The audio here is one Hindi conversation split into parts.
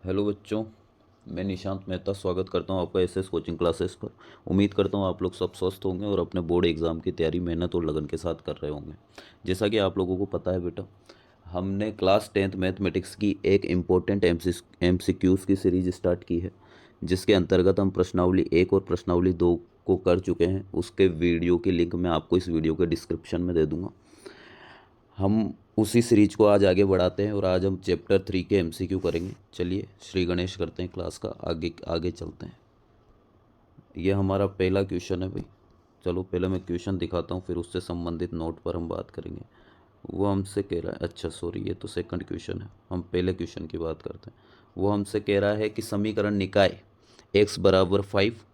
हेलो बच्चों, मैं निशांत मेहता स्वागत करता हूं आपका एसएस कोचिंग क्लासेस पर। उम्मीद करता हूं आप लोग सब स्वस्थ होंगे और अपने बोर्ड एग्ज़ाम की तैयारी मेहनत और लगन के साथ कर रहे होंगे। जैसा कि आप लोगों को पता है बेटा, हमने क्लास 10th मैथमेटिक्स की एक इम्पोर्टेंट एमसीक्यूज़ की सीरीज स्टार्ट की है, जिसके अंतर्गत हम प्रश्नावली 1 और प्रश्नावली 2 को कर चुके हैं। उसके वीडियो की लिंक मैं आपको इस वीडियो के डिस्क्रिप्शन में दे दूँगा। हम उसी सीरीज को आज आगे बढ़ाते हैं और आज हम चैप्टर 3 के एमसीक्यू करेंगे। चलिए श्री गणेश करते हैं क्लास का, आगे आगे चलते हैं। ये हमारा पहला क्वेश्चन है भाई। चलो पहले मैं क्वेश्चन दिखाता हूँ, फिर उससे संबंधित नोट पर हम बात करेंगे। वो हमसे कह रहा है, अच्छा सॉरी, ये तो सेकंड क्वेश्चन है, हम पहले क्वेश्चन की बात करते हैं। वो हमसे कह रहा है कि समीकरण निकाय x बराबर 5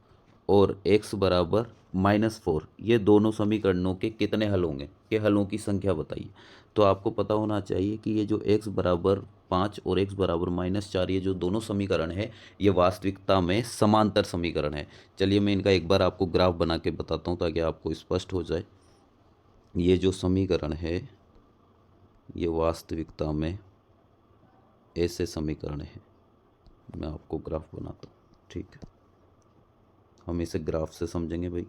और x बराबर -4, ये दोनों समीकरणों के कितने हल होंगे, के हलों की संख्या बताइए। तो आपको पता होना चाहिए कि ये जो x बराबर 5 और x बराबर -4, ये जो दोनों समीकरण है, ये वास्तविकता में समांतर समीकरण है। चलिए मैं इनका एक बार आपको ग्राफ बना के बताता हूँ ताकि आपको स्पष्ट हो जाए। ये जो समीकरण है, ये वास्तविकता में ऐसे समीकरण है। मैं आपको ग्राफ बनाता हूँ, ठीक है। हम इसे ग्राफ से समझेंगे भाई।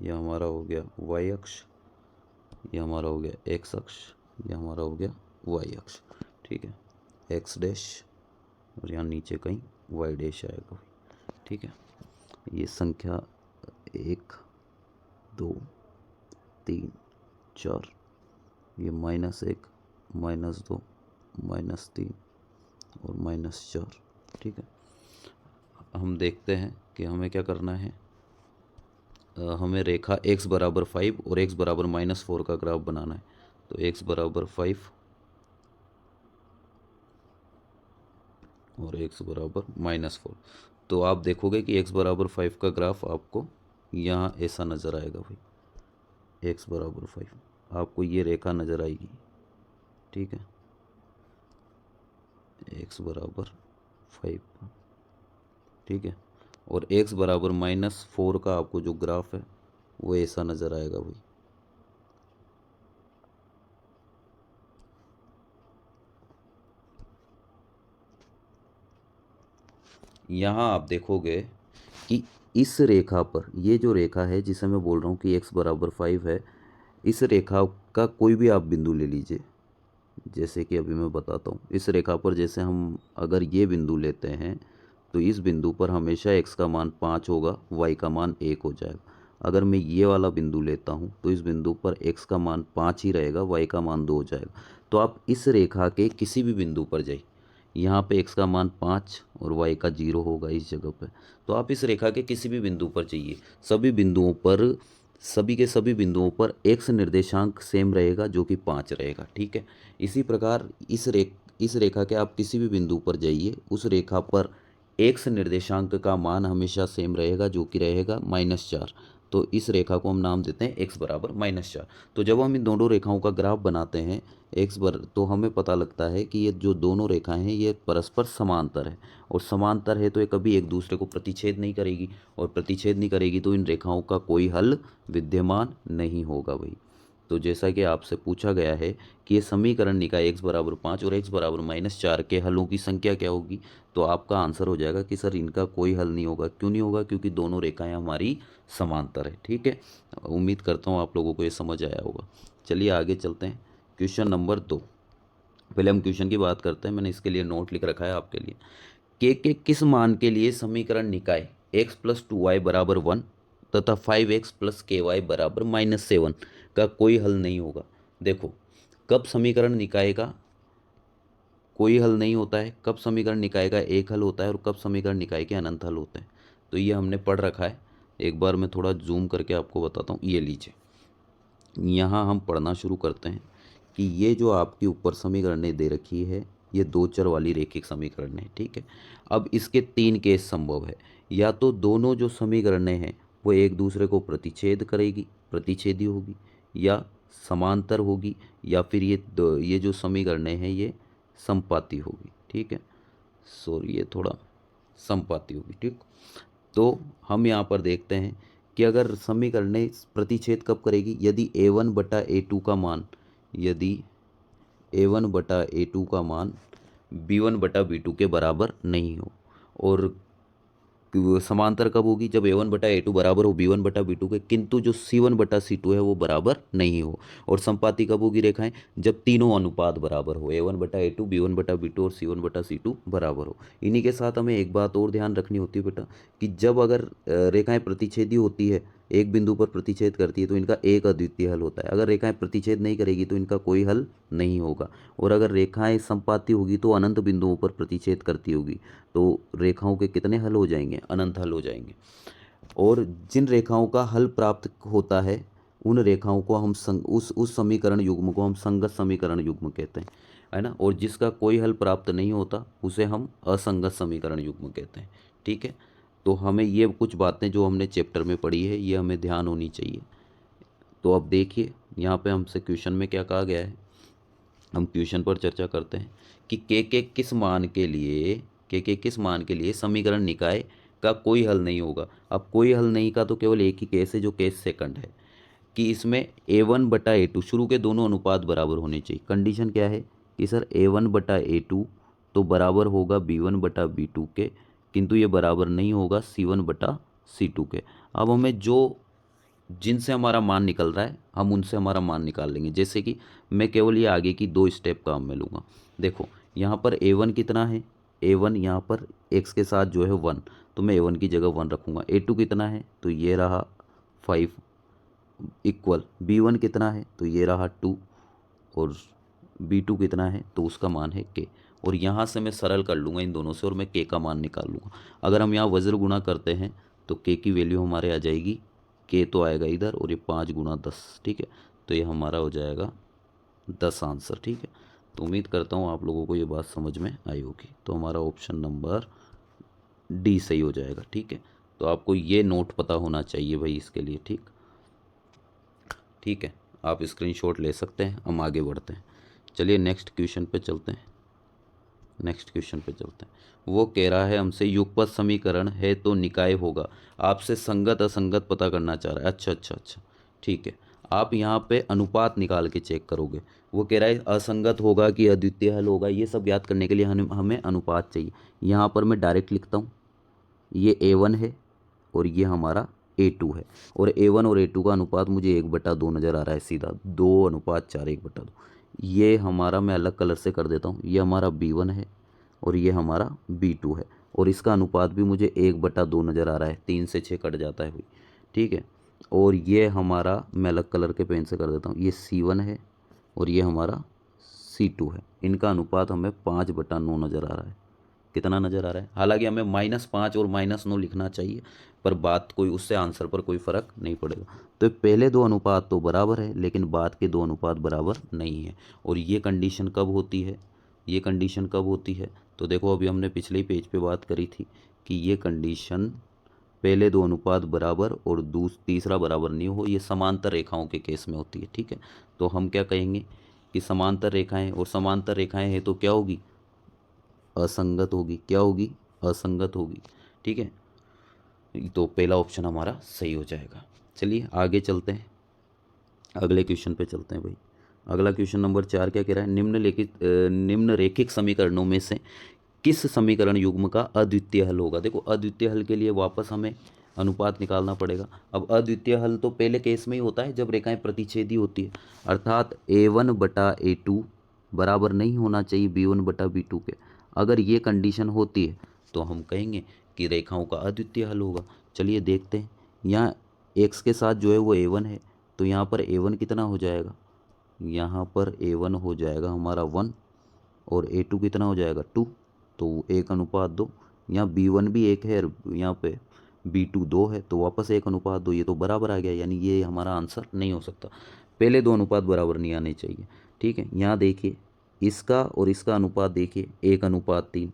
ये हमारा हो गया वाई अक्ष, ये हमारा हो गया एक्स अक्ष, ये हमारा हो गया वाई अक्ष, ठीक है। एक्स डैश और यहाँ नीचे कहीं वाई डैश आएगा भाई, ठीक है। ये संख्या 1 2 3 4, ये -1 -2 -3 और -4, ठीक है। हम देखते हैं कि हमें क्या करना है। हमें रेखा x बराबर 5 और x बराबर -4 का ग्राफ बनाना है। तो x बराबर 5 और x बराबर -4। तो आप देखोगे कि x बराबर 5 का ग्राफ आपको यहाँ ऐसा नज़र आएगा भाई। x बराबर 5 आपको ये रेखा नज़र आएगी, ठीक है। x बराबर 5, ठीक है। और x बराबर -4 का आपको जो ग्राफ है वो ऐसा नज़र आएगा भाई। यहाँ आप देखोगे कि इस रेखा पर, ये जो रेखा है जिसे मैं बोल रहा हूँ कि x बराबर 5 है, इस रेखा का कोई भी आप बिंदु ले लीजिए। जैसे कि अभी मैं बताता हूँ, इस रेखा पर जैसे हम अगर ये बिंदु लेते हैं तो इस बिंदु पर हमेशा x का मान 5 होगा, y का मान 1 हो जाएगा। अगर मैं ये वाला बिंदु लेता हूँ तो इस बिंदु पर x का मान 5 ही रहेगा, y का मान 2 हो जाएगा। तो आप इस रेखा के किसी भी बिंदु पर जाइए, यहाँ पे x का मान 5 और y का 0 होगा इस जगह पे। तो आप इस रेखा के किसी भी बिंदु पर जाइए, सभी बिंदुओं पर, सभी के सभी बिंदुओं पर x निर्देशांक सेम रहेगा जो कि 5 रहेगा, ठीक है। इसी प्रकार इस रेखा के आप किसी भी बिंदु पर जाइए, उस रेखा पर x निर्देशांक का मान हमेशा सेम रहेगा जो कि रहेगा -4। तो इस रेखा को हम नाम देते हैं x बराबर -4। तो जब हम इन दोनों रेखाओं का ग्राफ बनाते हैं तो हमें पता लगता है कि ये जो दोनों रेखाएं हैं ये परस्पर समांतर है, और समांतर है तो ये कभी एक दूसरे को प्रतिच्छेद नहीं करेगी, और प्रतिच्छेद नहीं करेगी तो इन रेखाओं का कोई हल विद्यमान नहीं होगा भाई। तो जैसा कि आपसे पूछा गया है कि ये समीकरण निकाय x बराबर 5 और x बराबर -4 के हलों की संख्या क्या होगी, तो आपका आंसर हो जाएगा कि सर इनका कोई हल नहीं होगा। क्यों नहीं होगा? क्योंकि दोनों रेखाएं हमारी समांतर है, ठीक है। उम्मीद करता हूँ आप लोगों को ये समझ आया होगा। चलिए आगे चलते हैं। Question number 2। पहले हम क्वेश्चन की बात करते हैं, मैंने इसके लिए नोट लिख रखा है आपके लिए। के किस मान के लिए समीकरण निकाय x + 2y बराबर 1 तथा 5x + ky बराबर -7 का कोई हल नहीं होगा। देखो, कब समीकरण निकाय का कोई हल नहीं होता है, कब समीकरण निकाय का एक हल होता है, और कब समीकरण निकाय के अनंत हल होते हैं, तो ये हमने पढ़ रखा है। एक बार मैं थोड़ा जूम करके आपको बताता हूँ। ये लीजिए, यहाँ हम पढ़ना शुरू करते हैं कि ये जो आपकी ऊपर समीकरणें दे रखी है, ये दो चर वाली रैखिक समीकरण है, ठीक है। अब इसके 3 केस संभव है। या तो दोनों जो समीकरणें हैं वो एक दूसरे को प्रतिच्छेद करेगी, प्रतिच्छेदी होगी, या समांतर होगी, या फिर ये जो समीकरणें हैं ये समपाती होगी, ठीक है। सॉरी, ये थोड़ा समपाती होगी, ठीक। तो हम यहाँ पर देखते हैं कि अगर समीकरण प्रतिच्छेद कब करेगी, यदि a1/a2 का मान, यदि A1/A2 का मान B1/B2 के बराबर नहीं हो। और समांतर कब होगी? जब A1/A2 बराबर हो B1/B2 के, किंतु जो C1/C2 है वो बराबर नहीं हो। और संपाती कब होगी रेखाएं? जब तीनों अनुपात बराबर हो, A1/A2, B1/B2 और C1/C2 बराबर हो। इन्हीं के साथ हमें एक बात और ध्यान रखनी होती है बेटा, कि जब अगर रेखाएं प्रतिच्छेदी होती है, एक बिंदु पर प्रतिच्छेद करती है, तो इनका एक अद्वितीय हल होता है। अगर रेखाएं प्रतिच्छेद नहीं करेगी तो इनका कोई हल नहीं होगा। और अगर रेखाएं संपाती होगी तो अनंत बिंदुओं पर प्रतिच्छेद करती होगी, तो रेखाओं के कितने हल हो जाएंगे? अनंत हल हो जाएंगे। और जिन रेखाओं का हल प्राप्त होता है उन रेखाओं को हम उस समीकरण युग्म को हम संगत समीकरण युग्म कहते हैं, है ना। और जिसका कोई हल प्राप्त नहीं होता उसे हम असंगत समीकरण युग्म कहते हैं। ठीक है, तो हमें ये कुछ बातें जो हमने चैप्टर में पढ़ी है ये हमें ध्यान होनी चाहिए। तो अब देखिए यहाँ पे हमसे क्वेश्चन में क्या कहा गया है, हम क्वेश्चन पर चर्चा करते हैं कि के किस मान के लिए समीकरण निकाय का कोई हल नहीं होगा। अब कोई हल नहीं का तो केवल एक ही केस है, जो केस सेकंड है, कि इसमें A1/A2 शुरू के दोनों अनुपात बराबर होने चाहिए। कंडीशन क्या है कि सर A1/A2 तो बराबर होगा B1/B2 के, किंतु ये बराबर नहीं होगा C1/C2 के। अब हमें जिनसे हमारा मान निकल रहा है हम उनसे हमारा मान निकाल लेंगे। जैसे कि मैं केवल ये आगे की 2 स्टेप काम में लूँगा। देखो यहाँ पर A1 कितना है? A1 यहाँ पर x के साथ जो है 1, तो मैं A1 की जगह 1 रखूँगा। A2 कितना है? तो ये रहा 5 इक्वल B1 कितना है? तो ये रहा 2 और B2 कितना है? तो उसका मान है k। और यहाँ से मैं सरल कर लूँगा इन दोनों से और मैं k का मान निकाल लूँगा। अगर हम यहाँ वज्र गुणा करते हैं तो k की वैल्यू हमारे आ जाएगी, k तो आएगा इधर और ये 5 गुणा 10। ठीक है, तो ये हमारा हो जाएगा 10 आंसर। ठीक है, तो उम्मीद करता हूँ आप लोगों को ये बात समझ में आई होगी। तो हमारा ऑप्शन नंबर डी सही हो जाएगा। ठीक है, तो आपको ये नोट पता होना चाहिए भाई इसके लिए। ठीक है, आप स्क्रीनशॉट ले सकते हैं। हम आगे बढ़ते हैं, चलिए नेक्स्ट क्वेश्चन पे चलते हैं। वो कह रहा है हमसे युगपत समीकरण है तो निकाय होगा। आपसे संगत असंगत पता करना चाह रहा है। अच्छा, ठीक है, आप यहाँ पे अनुपात निकाल के चेक करोगे। वो कह रहा है असंगत होगा कि अद्वितीय हल होगा, ये सब याद करने के लिए हमें अनुपात चाहिए। यहाँ पर मैं डायरेक्ट लिखता हूँ, ये A1 है और ये हमारा A2 है। और A1 और A2 का अनुपात मुझे 1/2 नज़र आ रहा है, सीधा 2:4 1/2। ये हमारा मैं अलग कलर से कर देता हूँ, ये हमारा B1 है और ये हमारा B2 है। और इसका अनुपात भी मुझे 1/2 नज़र आ रहा है, 3 से 6 कट जाता है भाई। ठीक है, और ये हमारा मैं अलग कलर के पेन से कर देता हूँ, ये C1 है और ये हमारा C2 है। इनका अनुपात हमें 5/9 नज़र आ रहा है। कितना नज़र आ रहा है? हालांकि हमें -5 और -9 लिखना चाहिए, पर बात कोई उससे आंसर पर कोई फ़र्क नहीं पड़ेगा। तो पहले 2 अनुपात तो बराबर है, लेकिन बाद के 2 अनुपात बराबर नहीं है। और ये कंडीशन कब होती है? तो देखो अभी हमने पिछले ही पेज पे बात करी थी कि ये कंडीशन पहले 2 अनुपात बराबर और तीसरा बराबर नहीं हो, ये समांतर रेखाओं के केस में होती है। ठीक है, तो हम क्या कहेंगे कि समांतर रेखाएं, और समांतर रेखाएं हैं तो क्या होगी? असंगत होगी। क्या होगी? असंगत होगी। ठीक है, तो पहला ऑप्शन हमारा सही हो जाएगा। चलिए आगे चलते हैं, अगले क्वेश्चन पे चलते हैं भाई। अगला क्वेश्चन नंबर 4 क्या कह रहा है? निम्नरेखिक समीकरणों में से किस समीकरण युग्म का अद्वितीय हल होगा? देखो अद्वितीय हल के लिए वापस हमें अनुपात निकालना पड़ेगा। अब अद्वितीय हल तो पहले केस में ही होता है जब रेखाएं प्रतिच्छेदी होती है, अर्थात A1/A2 बराबर नहीं होना चाहिए B1/B2 के। अगर ये कंडीशन होती है तो हम कहेंगे कि रेखाओं का अद्वितीय हल होगा। चलिए देखते हैं, यहाँ x के साथ जो है वो A1 है, तो यहाँ पर A1 कितना हो जाएगा? यहाँ पर A1 हो जाएगा हमारा 1 और A2 कितना हो जाएगा? 2। तो 1:2। यहाँ B1 भी 1 है और यहाँ पे B2 2 है, तो वापस 1:2। ये तो बराबर आ गया, यानी ये हमारा आंसर नहीं हो सकता। पहले 2 अनुपात बराबर नहीं आने चाहिए। ठीक है, यहाँ देखिए इसका और इसका अनुपात देखिए 1:3।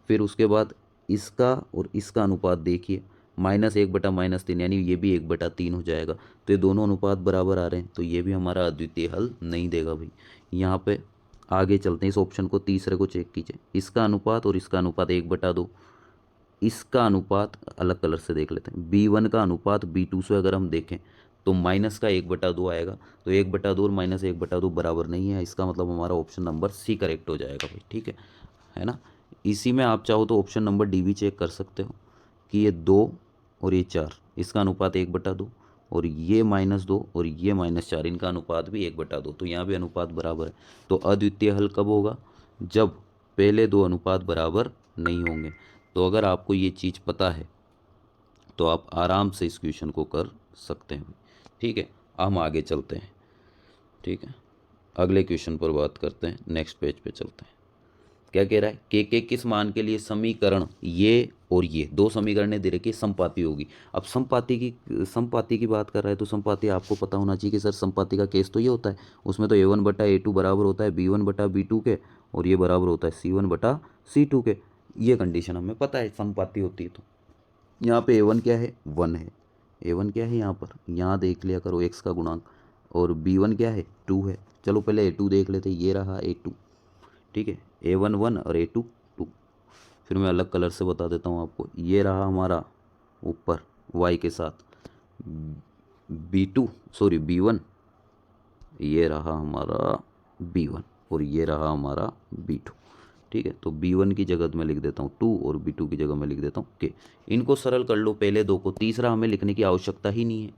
फिर उसके बाद इसका और इसका अनुपात देखिए -1/-3, यानी ये भी 1/3 हो जाएगा। तो ये दोनों अनुपात बराबर आ रहे हैं, तो ये भी हमारा अद्वितीय हल नहीं देगा भाई। यहाँ पे आगे चलते हैं, इस ऑप्शन को तीसरे को चेक कीजिए। इसका अनुपात और इसका अनुपात 1/2। इसका अनुपात अलग कलर से देख लेते हैं। B1 का अनुपात B2 से अगर हम देखें तो माइनस का 1/2 आएगा। तो 1/2 और माइनस 1/2 बराबर नहीं है, इसका मतलब हमारा ऑप्शन नंबर सी करेक्ट हो जाएगा भाई, ठीक है ना। इसी में आप चाहो तो ऑप्शन नंबर डी भी चेक कर सकते हो कि ये 2 और ये 4, इसका अनुपात 1/2, और ये -2 और ये -4, इनका अनुपात भी 1/2, तो यहाँ भी अनुपात बराबर है। तो अद्वितीय हल कब होगा? जब पहले दो अनुपात बराबर नहीं होंगे। तो अगर आपको ये चीज़ पता है तो आप आराम से इस क्वेश्चन को कर सकते हैं, ठीक है। हम आगे चलते हैं, ठीक है, अगले क्वेश्चन पर बात करते हैं, नेक्स्ट पेज पे चलते हैं। क्या कह रहा है? के किस मान के लिए समीकरण ये और ये दो समीकरणें दे रखी समपाती होगी। अब समपाती की बात कर रहा है तो समपाती आपको पता होना चाहिए कि सर समपाती का केस तो ये होता है, उसमें तो a1/a2 बराबर होता है b1/b2 के, और ये बराबर होता है c1/c2 के। ये कंडीशन हमें पता है समपाती होती है। तो यहाँ पे a1 क्या है? 1 है। a1 क्या है यहाँ पर? यहाँ देख लिया करो x का गुणांक। और b1 क्या है? 2 है। चलो पहले a2 देख लेते, ये रहा a2, ठीक है। a1 1 और a2 2। फिर मैं अलग कलर से बता देता हूँ आपको। ये रहा हमारा ऊपर y के साथ b1, ये रहा हमारा b1, और ये रहा हमारा b2, ठीक है। तो b1 की जगह मैं लिख देता हूँ 2 और b2 की जगह मैं लिख देता हूँ k। इनको सरल कर लो पहले दो को, तीसरा हमें लिखने की आवश्यकता ही नहीं है,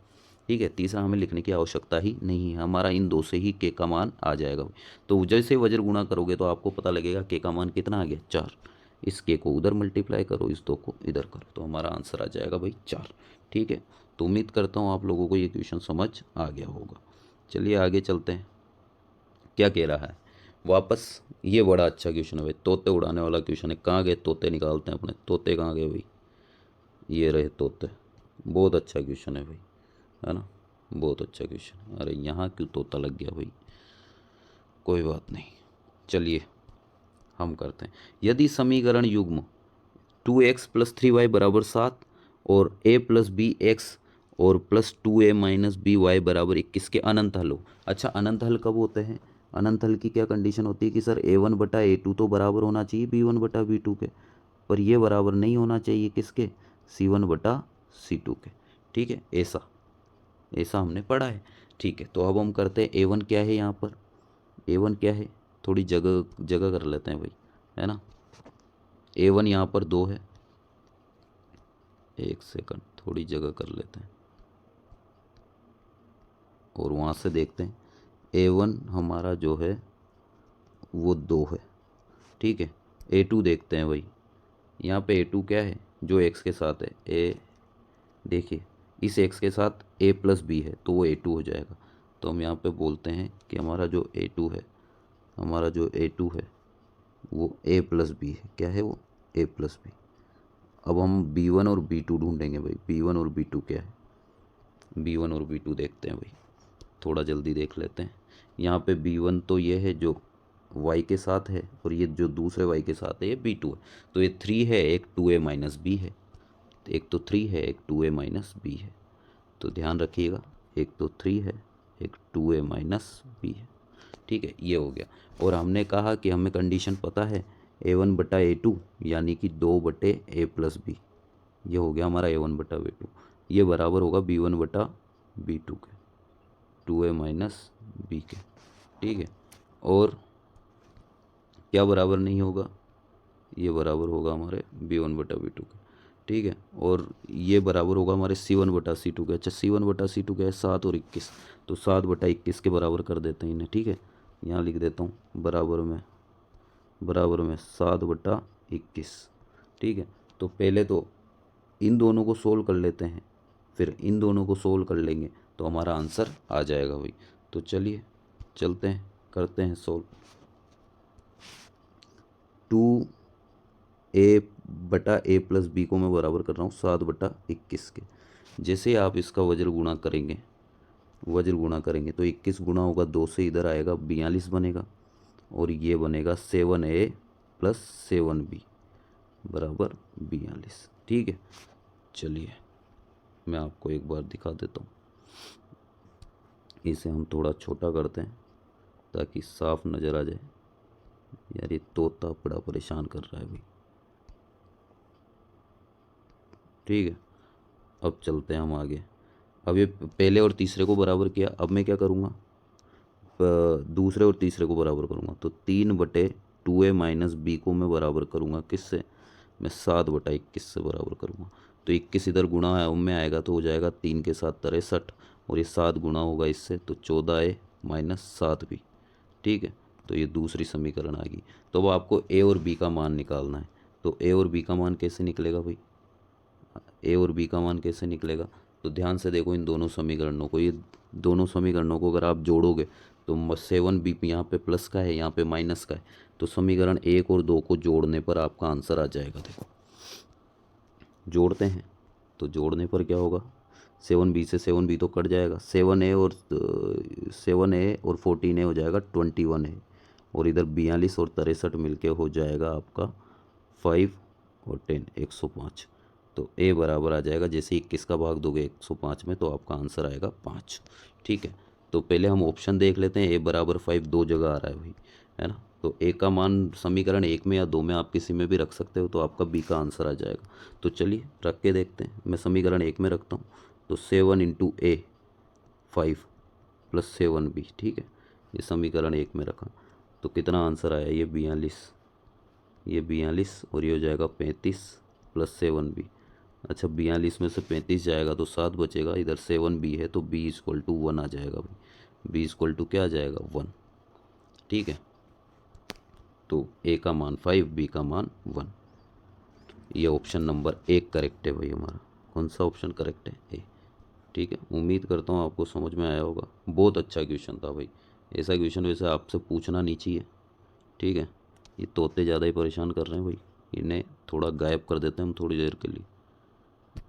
ठीक है। तीसरा हमें लिखने की आवश्यकता ही नहीं है, हमारा इन दो से ही k का मान आ जाएगा। तो जैसे वज्र गुणा करोगे तो आपको पता लगेगा k का मान कितना आ गया? 4। इस k को उधर मल्टीप्लाई करो, इस 2 को इधर करो, तो हमारा आंसर आ जाएगा भाई 4, ठीक है। तो उम्मीद करता हूँ आप लोगों को ये क्वेश्चन समझ आ गया होगा। चलिए आगे चलते हैं। क्या कह रहा है वापस? ये बड़ा अच्छा क्वेश्चन है भाई, तोते उड़ाने वाला क्वेश्चन है। कहाँ गए तोते? निकालते हैं अपने तोते, कहाँ गए भाई? ये रहे तोते। बहुत अच्छा क्वेश्चन है भाई, है ना, बहुत अच्छा क्वेश्चन। अरे यहाँ क्यों तोता लग गया भाई? कोई बात नहीं, चलिए हम करते हैं। यदि समीकरण युग्म 2x + 3y = 7 और a + bx और +2a - by = 21 के अनंत हल हो। अच्छा, अनंत हल कब होते हैं? अनंत हल की क्या कंडीशन होती है कि सर a1/a2 तो बराबर होना चाहिए b1/b2 के, पर ये बराबर नहीं होना चाहिए किसके? c1/c2 के, ठीक है। ऐसा ऐसा हमने पढ़ा है, ठीक है। तो अब हम करते हैं a1 क्या है यहाँ पर? a1 क्या है? थोड़ी जगह जगह कर लेते हैं भाई, है ना। a1 यहाँ पर 2 है। एक सेकंड, थोड़ी जगह कर लेते हैं और वहाँ से देखते हैं। a1 हमारा जो है वो 2 है, ठीक है। a2 देखते हैं भाई, यहाँ पे a2 क्या है? जो x के साथ है a, देखिए इस x के साथ a + b है तो वो a2 हो जाएगा। तो हम यहाँ पे बोलते हैं कि हमारा जो a2 है, हमारा जो a2 है वो a + b है। क्या है वो? a + b। अब हम b1 और b2 ढूंढेंगे भाई। b1 और b2 क्या है? b1 और b2 देखते हैं भाई, थोड़ा जल्दी देख लेते हैं। यहाँ पे b1 तो ये है जो y के साथ है, और ये जो दूसरे y के साथ है ये b2 है। तो ये 3 है, एक 2a - b है। एक तो 3 है, एक 2a - b है। तो ध्यान रखिएगा, एक तो 3 है, एक 2a - b है, ठीक है। ये हो गया। और हमने कहा कि हमें कंडीशन पता है a1/a2 यानी कि 2/a + b। ये हो गया हमारा a1/a2, ये बराबर होगा b1/b2 के, 2a - b के, ठीक है। और क्या बराबर नहीं होगा? ये बराबर होगा हमारे b1/b2 के, ठीक है। और ये बराबर होगा हमारे c1/c2 के। अच्छा, c1/c2 क्या है? 7 और 21, तो 7/21 के बराबर कर देते हैं इन्हें, ठीक है। यहाँ लिख देता हूँ बराबर में 7/21, ठीक है। तो पहले तो इन दोनों को सोल्व कर लेते हैं, फिर इन दोनों को सोल्व कर लेंगे तो हमारा आंसर आ जाएगा भाई। तो चलिए चलते हैं, करते हैं सोल्व। 2a/a + b को मैं बराबर कर रहा हूँ 7/21 के। जैसे आप इसका वज्र गुणा करेंगे तो 21 गुणा होगा 2 से, इधर आएगा 42 बनेगा, और ये बनेगा 7a + 7b = 42, ठीक है। चलिए मैं आपको एक बार दिखा देता हूँ। इसे हम थोड़ा छोटा करते हैं ताकि साफ नज़र आ जाए। यार ये तोता बड़ा परेशान कर रहा है भाई, ठीक है। अब चलते हैं हम आगे। अब ये पहले और तीसरे को बराबर किया, अब मैं क्या करूँगा, दूसरे और तीसरे को बराबर करूँगा, तो 3/2a माइनस बी को मैं बराबर करूँगा किससे, मैं 7/21 से बराबर करूँगा। तो 21 इधर गुणा है में आएगा तो हो जाएगा 3 के 7 63, और ये 7 गुणा होगा इससे तो 14a माइनस 7b। ठीक है, तो ये दूसरी समीकरण आ गई। तो अब आपको ए और बी का मान निकालना है। तो ए और बी का मान कैसे निकलेगा भाई, ए और बी का मान कैसे निकलेगा, तो ध्यान से देखो इन दोनों समीकरणों को, ये दोनों समीकरणों को अगर आप जोड़ोगे तो 7b यहाँ पे प्लस का है, यहाँ पे माइनस का है, तो समीकरण 1 और 2 को जोड़ने पर आपका आंसर आ जाएगा। देखो जोड़ते हैं, तो जोड़ने पर क्या होगा, 7b से 7b तो कट जाएगा, 7a और 14a हो जाएगा 21a, और इधर 42 और 63 मिलके हो जाएगा आपका 5 और 10 105। तो a बराबर आ जाएगा, जैसे 21 का भाग दोगे 105 में तो आपका आंसर आएगा 5। ठीक है, तो पहले हम ऑप्शन देख लेते हैं। a बराबर 5 दो जगह आ रहा है भाई, है ना, तो a का मान समीकरण 1 में या 2 में आप किसी में भी रख सकते हो, तो आपका b का आंसर आ जाएगा। तो चलिए रख के देखते हैं। मैं समीकरण 1 में रखता हूँ, तो 7 इंटू a 5 प्लस 7b। ठीक है, ये समीकरण 1 में रखा, तो कितना आंसर आया, ये 42, ये 42 और ये हो जाएगा 35 प्लस 7b। अच्छा 42 में से 35 जाएगा तो 7 बचेगा, इधर 7b है तो b इक्वल टू 1 आ जाएगा भाई, b इक्वल टू क्या आ जाएगा 1। ठीक है, तो a का मान 5, b का मान 1। ये ऑप्शन नंबर 1 करेक्ट है भाई हमारा। कौन सा ऑप्शन करेक्ट है, ए। ठीक है, उम्मीद करता हूँ आपको समझ में आया होगा। बहुत अच्छा क्वेश्चन था भाई, ऐसा क्वेश्चन वैसे आपसे पूछना नहीं चाहिए। ठीक है, ये तोते ज़्यादा ही परेशान कर रहे हैं भाई, इन्हें थोड़ा गायब कर देते हैं हम थोड़ी देर के लिए।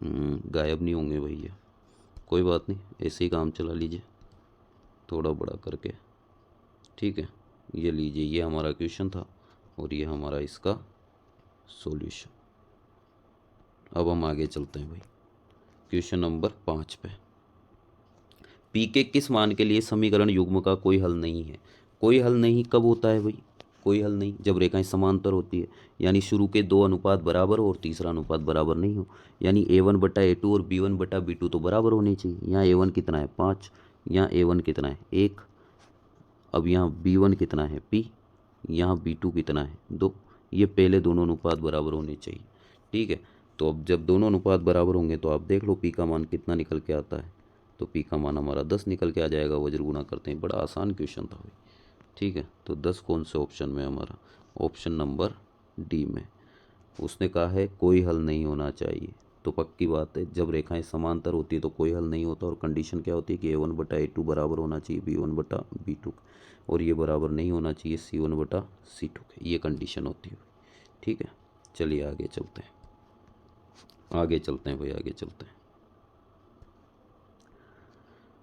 गायब नहीं होंगे भाई ये, कोई बात नहीं, ऐसे ही काम चला लीजिए थोड़ा बड़ा करके। ठीक है, ये लीजिए, ये हमारा क्वेश्चन था और ये हमारा इसका सॉल्यूशन। अब हम आगे चलते हैं भाई क्वेश्चन नंबर 5 पे। पी के किस मान के लिए समीकरण युग्म का कोई हल नहीं है। कोई हल नहीं कब होता है भाई, कोई हल नहीं जब रेखाएं समांतर होती है, यानी शुरू के दो अनुपात बराबर हो और तीसरा अनुपात बराबर नहीं हो, यानी a1/a2 और b1/b2 तो बराबर होनी चाहिए। यहाँ a1 कितना है 5, यहाँ a1 कितना है 1, अब यहाँ b1 कितना है p, यहाँ b2 कितना है 2। ये पहले दोनों अनुपात बराबर होने चाहिए। ठीक है, तो अब जब दोनों अनुपात बराबर होंगे तो आप देख लो p का मान कितना निकल के आता है, तो p का मान हमारा 10 निकल के आ जाएगा। वज्र गुणा करते हैं, बड़ा आसान क्वेश्चन था भाई। ठीक है, तो 10 कौन से ऑप्शन में, हमारा ऑप्शन नंबर डी में। उसने कहा है कोई हल नहीं होना चाहिए, तो पक्की बात है जब रेखाएं समांतर होती है तो कोई हल नहीं होता, और कंडीशन क्या होती है कि a1/a2 बराबर होना चाहिए b1/b2, और ये बराबर नहीं होना चाहिए c1/c2, ये कंडीशन होती है। ठीक है, चलिए आगे चलते हैं, आगे चलते हैं भाई, आगे चलते हैं।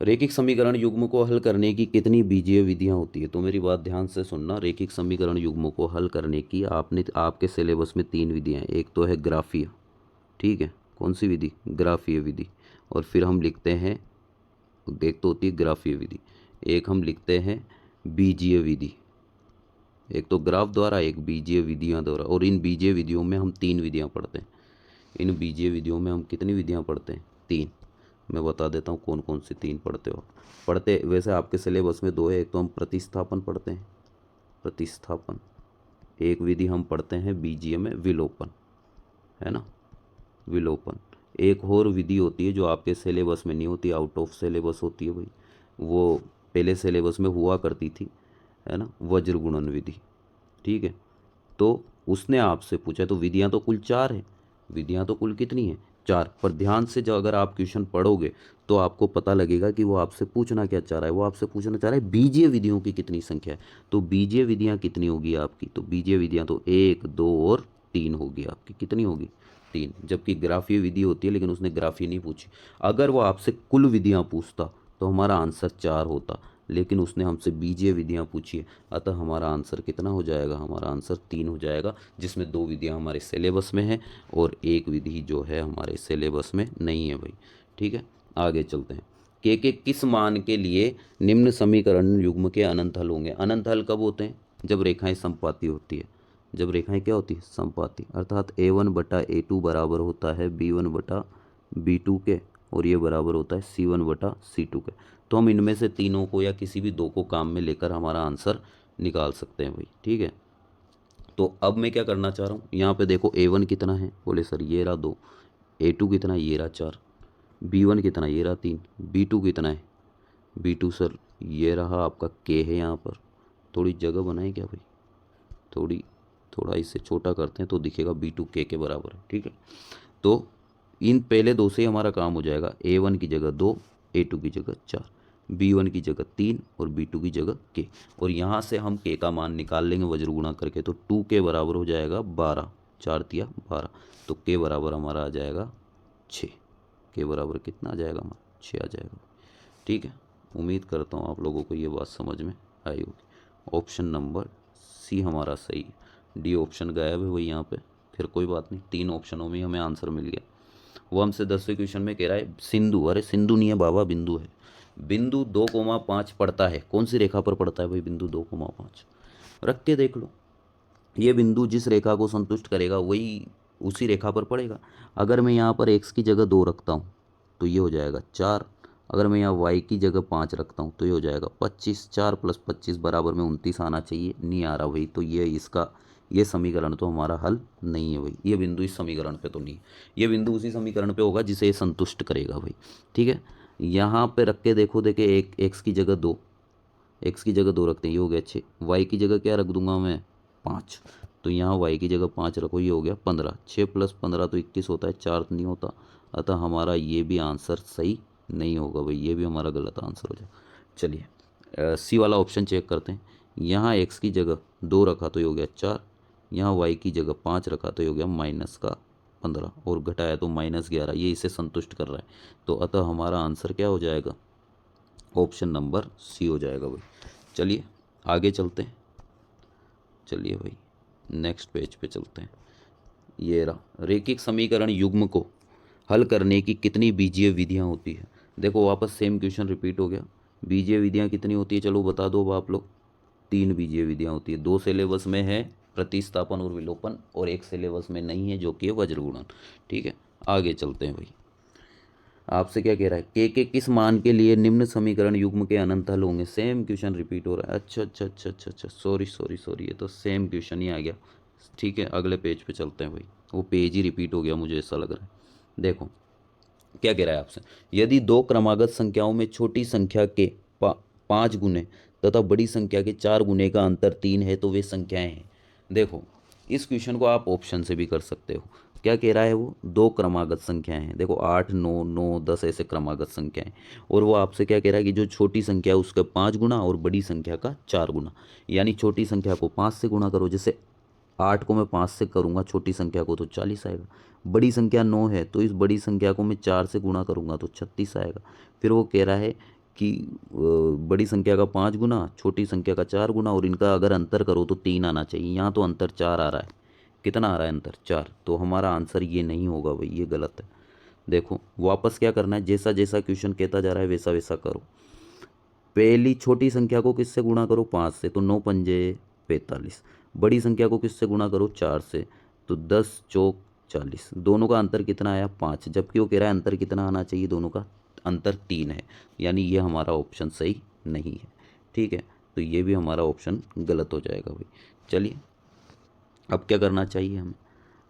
रेखिक समीकरण युग्म को हल करने की कितनी बीजीय विधियां होती है, तो मेरी बात ध्यान से सुनना। रेखिक समीकरण युग्मों को हल करने की आपके सिलेबस में 3 विधियां हैं। एक तो है ग्राफीय, ठीक है, कौन सी विधि, ग्राफीय विधि, और फिर हम लिखते हैं, एक तो होती है ग्राफीय विधि, एक हम लिखते हैं बीजीय विधि। एक तो ग्राफ द्वारा, एक बीजीय विधियां द्वारा, और इन बीजीय विधियों में हम 3 विधियां पढ़ते हैं। इन बीजीय विधियों में हम कितनी विधियां पढ़ते हैं, 3। मैं बता देता हूँ कौन कौन सी 3 पढ़ते हो। पढ़ते वैसे आपके सिलेबस में 2 है, एक तो हम प्रतिस्थापन पढ़ते हैं, प्रतिस्थापन, एक विधि हम पढ़ते हैं बीजीय में विलोपन, है ना, विलोपन। एक और विधि होती है जो आपके सिलेबस में नहीं होती, आउट ऑफ सिलेबस होती है भाई, वो पहले सिलेबस में हुआ करती थी, है ना, वज्र गुणन विधि। ठीक है, तो उसने आपसे पूछा, तो विधियां तो कुल 4 है, विधियां तो कुल कितनी है 4, पर ध्यान से जो अगर आप क्वेश्चन पढ़ोगे तो आपको पता लगेगा कि वो आपसे पूछना क्या चाह रहा है। वो आपसे पूछना चाह रहा है बीजीय विधियों की कितनी संख्या है, तो बीजीय विधियां कितनी होगी आपकी, तो बीजीय विधियां तो 1 2 और 3 होगी आपकी, कितनी होगी 3। जबकि ग्राफीय विधि होती है, लेकिन उसने ग्राफीय नहीं पूछी। अगर वो आपसे कुल विधियां पूछता तो हमारा आंसर 4 होता, लेकिन उसने हमसे बीजीय विधियां पूछी है, अतः हमारा आंसर कितना हो जाएगा, हमारा आंसर 3 हो जाएगा, जिसमें 2 विधियां हमारे सिलेबस में है और एक विधि जो है हमारे सिलेबस में नहीं है भाई। ठीक है, आगे चलते हैं। के किस मान के लिए निम्न समीकरण युग्म के अनंत हल होंगे। अनंत हल कब होते हैं, जब रेखाएं समपाती होती है, जब रेखाएं क्या होती है समपाती, अर्थात a1/a2 बराबर होता है b1/b2 के, और ये बराबर होता है C1/C2 के। तो हम इनमें से तीनों को या किसी भी दो को काम में लेकर हमारा आंसर निकाल सकते हैं भाई, ठीक है। तो अब मैं क्या करना चाह रहा हूँ, यहाँ पे देखो A1 कितना है, बोले सर ये रहा 2, A2 कितना है, ये रहा 4, B1 कितना है, ये रहा 3, B2 कितना है, B2 सर ये रहा आपका K है यहाँ पर। थोड़ी जगह बनाए क्या भाई, थोड़ा इससे छोटा करते हैं तो दिखेगा B2 K के बराबर है, ठीक है। तो इन पहले दो से हमारा काम हो जाएगा, A1 की जगह 2, A2 की जगह 4, B1 की जगह 3 और B2 की जगह K। और यहाँ से हम K का मान निकाल लेंगे वज्र गुणा करके, तो 2 के बराबर हो जाएगा 12, 4 तिया 12, तो K बराबर हमारा आ जाएगा 6। K बराबर कितना आ जाएगा हमारा, 6 आ जाएगा, ठीक है। उम्मीद करता हूँ आप लोगों को ये बात समझ में आई होगी। ऑप्शन नंबर सी हमारा सही है, डी ऑप्शन गायब है वही यहाँ पे, फिर कोई बात नहीं, 3 ऑप्शनों में हमें आंसर मिल गया। वो हमसे 10वें क्वेश्चन में कह रहा है सिंधु, अरे सिंधु नहीं है बाबा, बिंदु है। बिंदु 2,5 पड़ता है, कौन सी रेखा पर पड़ता है भाई बिंदु 2,5, रख के देख लो। ये बिंदु जिस रेखा को संतुष्ट करेगा वही उसी रेखा पर पड़ेगा। अगर मैं यहाँ पर x की जगह 2 रखता हूँ तो ये हो जाएगा 4, अगर मैं यहाँ y की जगह 5 रखता हूँ तो ये हो जाएगा 25, 4 + 25 बराबर में 29 आना चाहिए, नहीं आ रहा भाई। तो ये समीकरण तो हमारा हल नहीं है भाई, ये बिंदु इस समीकरण पे तो नहीं है, ये बिंदु उसी समीकरण पे होगा जिसे ये संतुष्ट करेगा भाई, ठीक है। यहाँ पे रख के देखो, देखे एक x की जगह 2, x की जगह 2 रखते हैं, ये हो गया 6, y की जगह क्या रख दूंगा मैं 5, तो यहाँ y की जगह 5 रखो, ये हो गया 15, 6 + 15 तो 21 होता है, 4 नहीं होता, अतः हमारा ये भी आंसर सही नहीं होगा भाई, ये भी हमारा गलत आंसर हो जाए। चलिए सी वाला ऑप्शन चेक करते हैं। यहाँ x की जगह 2 रखा तो ये हो गया 4, यहाँ y की जगह 5 रखा तो ये हो गया -15 और घटाया तो -11, ये इसे संतुष्ट कर रहा है, तो अतः हमारा आंसर क्या हो जाएगा, ऑप्शन नंबर सी हो जाएगा भाई। चलिए आगे चलते हैं, चलिए भाई नेक्स्ट पेज पे चलते हैं। ये रहा, रेखिक समीकरण युग्म को हल करने की कितनी बीजीय विधियां होती है। देखो वापस सेम क्वेश्चन रिपीट हो गया, बीजीय विधियां कितनी होती है, चलो बता दो आप लोग। 3 बीजीय विधियां होती है, 2 सिलेबस में है प्रतिस्थापन और विलोपन, और 1 सिलेबस में नहीं है जो कि है वज्र गुणन, ठीक है। आगे चलते हैं भाई, आपसे क्या कह रहा है, के किस मान के लिए निम्न समीकरण युग्म के अनंत हल होंगे। सेम क्वेश्चन रिपीट हो रहा है, अच्छा, सॉरी, ये तो सेम क्वेश्चन ही आ गया, ठीक है। अगले पेज पे चलते हैं भाई, वो पेज ही रिपीट हो गया मुझे ऐसा लग रहा है। देखो क्या कह रहा है आपसे, यदि 2 क्रमागत संख्याओं में छोटी संख्या के 5 गुने तथा बड़ी संख्या के 4 गुने का अंतर 3 है तो वे संख्याएं हैं। देखो इस क्वेश्चन को आप ऑप्शन से भी कर सकते हो। क्या कह रहा है वो, 2 क्रमागत संख्याएं हैं, देखो 8, 9, 9, 10 ऐसे क्रमागत संख्याएं, और वो आपसे क्या कह रहा है कि जो छोटी संख्या है उसका 5 गुना और बड़ी संख्या का 4 गुना, यानी छोटी संख्या को 5 से गुणा करो, जैसे 8 को मैं 5 से करूँगा छोटी संख्या को तो 40 आएगा, बड़ी संख्या 9 है तो इस बड़ी संख्या को मैं 4 से गुणा करूँगा तो 36 आएगा। फिर वो कह रहा है कि बड़ी संख्या का 5 गुना, छोटी संख्या का 4 गुना, और इनका अगर अंतर करो तो 3 आना चाहिए, यहाँ तो अंतर 4 आ रहा है, कितना आ रहा है अंतर 4, तो हमारा आंसर ये नहीं होगा भाई, ये गलत है। देखो वापस क्या करना है, जैसा जैसा क्वेश्चन कहता जा रहा है वैसा वैसा करो। पहली छोटी संख्या को किससे गुणा करो, 5 से, तो 9 पंजे 45, बड़ी संख्या को किससे गुणा करो, 4 से, तो 10 चौक 40, दोनों का अंतर कितना आया 5, जबकि वो कह रहा है अंतर कितना आना चाहिए, दोनों का अंतर 3 है, यानी ये हमारा ऑप्शन सही नहीं है, ठीक है। तो ये भी हमारा ऑप्शन गलत हो जाएगा भाई। चलिए अब क्या करना चाहिए हमें,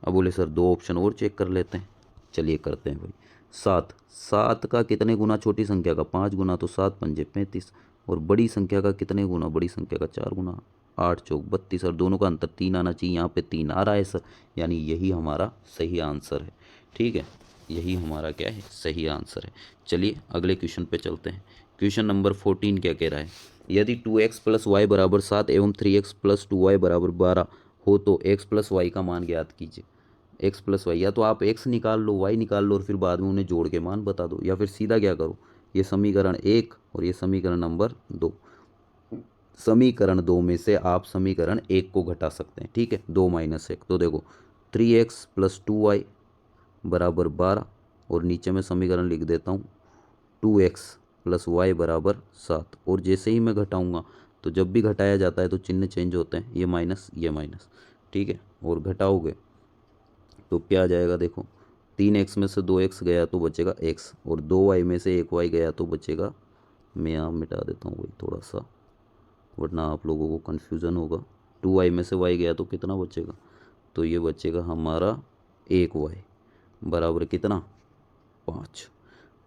अब बोले सर 2 ऑप्शन और चेक कर लेते हैं, चलिए करते हैं भाई। 7 का कितने गुना, छोटी संख्या का 5 गुना, तो 7 पंजे 35, और बड़ी संख्या का कितने गुना, बड़ी संख्या का 4 गुना, 8 चौक 32, और दोनों का अंतर 3 आना चाहिए, यहाँ पे 3 आ रहा है सर, यानी यही हमारा सही आंसर है, ठीक है, यही हमारा क्या है, सही आंसर है। चलिए अगले क्वेश्चन पे चलते हैं। क्वेश्चन नंबर 14 क्या कह रहा है, यदि 2x + y = 7 एवं 3x + 2y = 12 हो तो x + y का मान ज्ञात कीजिए। x + y, या तो आप x निकाल लो, y निकाल लो और फिर बाद में उन्हें जोड़ के मान बता दो, या फिर सीधा क्या करो, ये समीकरण 1 और ये समीकरण नंबर 2, समीकरण 2 में से आप समीकरण 1 को घटा सकते हैं, ठीक है, 2 - 1, तो देखो 3x + 2y = 12, और नीचे मैं समीकरण लिख देता हूँ 2x + y = 7, और जैसे ही मैं घटाऊँगा तो जब भी घटाया जाता है तो चिन्ह चेंज होते हैं, ये माइनस ये माइनस, ठीक है, और घटाओगे तो क्या आ जाएगा, देखो 3x में से 2x गया तो बचेगा x, और 2y में से 1y गया तो बचेगा, मैं यहाँ मिटा देता हूँ भाई थोड़ा सा, वरना आप लोगों को कन्फ्यूज़न होगा। 2y में से y गया तो कितना बचेगा, तो ये बचेगा हमारा 1y बराबर कितना, 5।